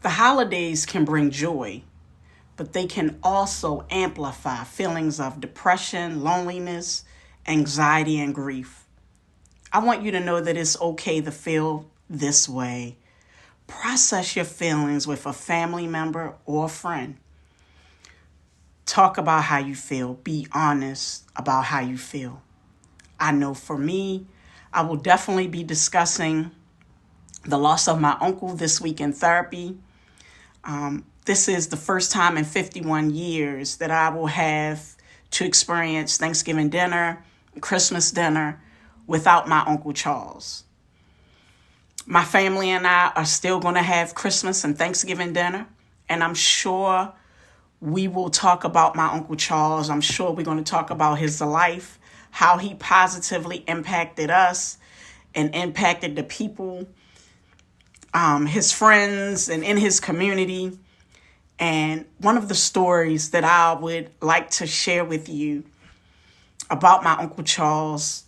The holidays can bring joy, but they can also amplify feelings of depression, loneliness, anxiety, and grief. I want you to know that it's okay to feel this way. Process your feelings with a family member or a friend. Talk about how you feel. Be honest about how you feel. I know for me, I will definitely be discussing the loss of my uncle this week in therapy. This is the first time in 51 years that I will have to experience Thanksgiving dinner, Christmas dinner without my Uncle Charles. My family and I are still going to have Christmas and Thanksgiving dinner, and I'm sure we will talk about my Uncle Charles. I'm sure we're going to talk about his life, how he positively impacted us and impacted the people, his friends, and in his community. And one of the stories that I would like to share with you about my Uncle Charles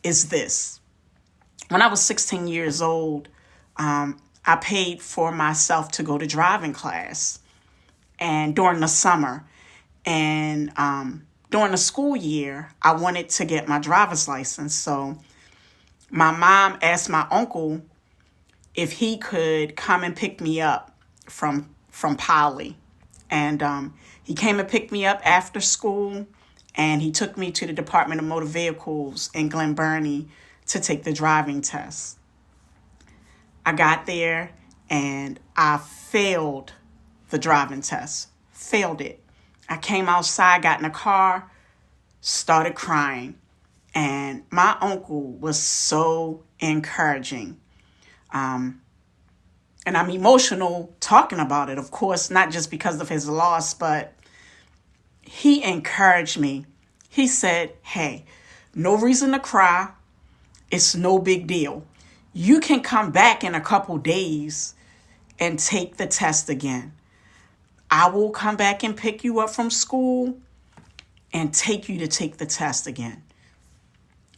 is this. When I was 16 years old, I paid for myself to go to driving class and during the summer. And during the school year, I wanted to get my driver's license. So my mom asked my uncle if he could come and pick me up from Poly. And he came and picked me up after school, and he took me to the Department of Motor Vehicles in Glen Burnie to take the driving test. I got there and I failed the driving test, failed it. I came outside, got in the car, started crying, and my uncle was so encouraging. And I'm emotional talking about it, of course, not just because of his loss, but he encouraged me. He said, hey, no reason to cry. It's no big deal. You can come back in a couple days and take the test again. I will come back and pick you up from school and take you to take the test again.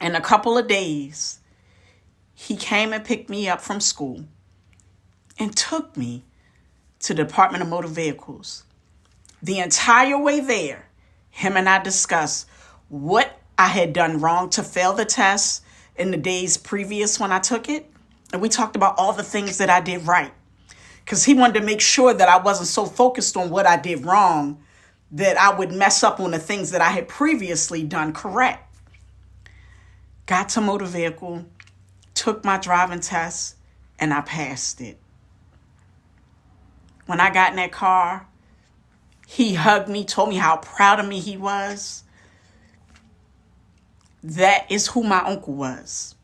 In a couple of days, he came and picked me up from school and took me to the Department of Motor Vehicles. The entire way there, him and I discussed what I had done wrong to fail the test in the days previous when I took it. And we talked about all the things that I did right. Because he wanted to make sure that I wasn't so focused on what I did wrong that I would mess up on the things that I had previously done correct. Got to motor vehicle, took my driving test, and I passed it. When I got in that car, he hugged me, told me how proud of me he was. That is who my uncle was.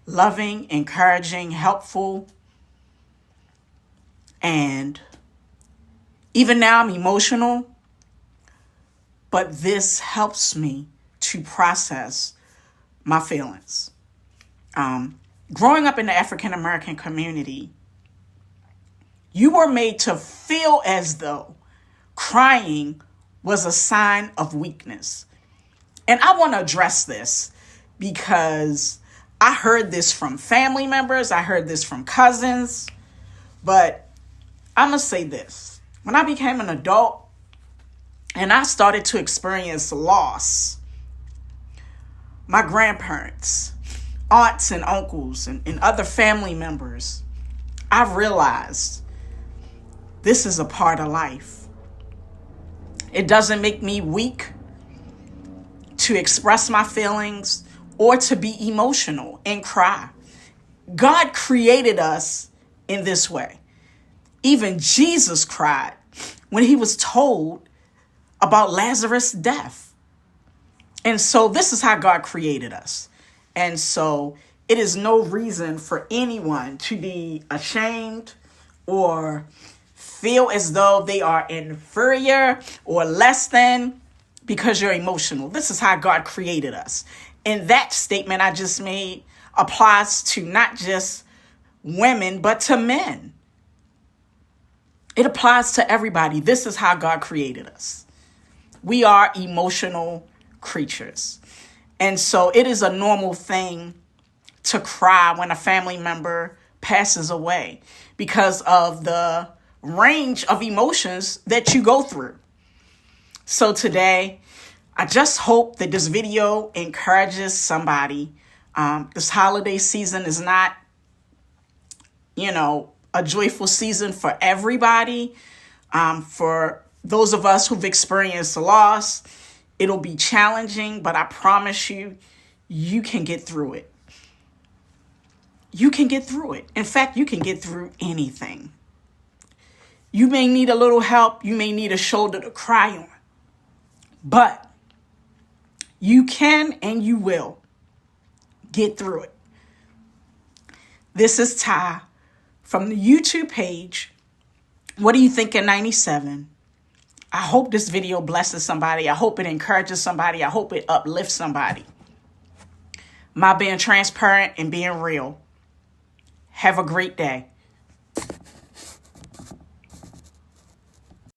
Loving, encouraging, helpful. And even now I'm emotional, but this helps me to process my feelings. Growing up in the African American community, you were made to feel as though crying was a sign of weakness. And I want to address this because I heard this from family members. I heard this from cousins. But I'm going to say this. When I became an adult and I started to experience loss, my grandparents, aunts and uncles, and other family members, I realized this is a part of life. It doesn't make me weak to express my feelings or to be emotional and cry. God created us in this way. Even Jesus cried when he was told about Lazarus' death. And so this is how God created us. And so it is no reason for anyone to be ashamed or feel as though they are inferior or less than because you're emotional. This is how God created us. And that statement I just made applies to not just women, but to men. It applies to everybody. This is how God created us. We are emotional creatures. And so it is a normal thing to cry when a family member passes away because of the range of emotions that you go through. So today, I just hope that this video encourages somebody. This holiday season is not, a joyful season for everybody. For those of us who've experienced loss, it'll be challenging, but I promise you, you can get through it. You can get through it. In fact, you can get through anything. You may need a little help. You may need a shoulder to cry on. But you can and you will get through it. This is Ty from the YouTube page. What do you think in 97? I hope this video blesses somebody. I hope it encourages somebody. I hope it uplifts somebody. My being transparent and being real. Have a great day.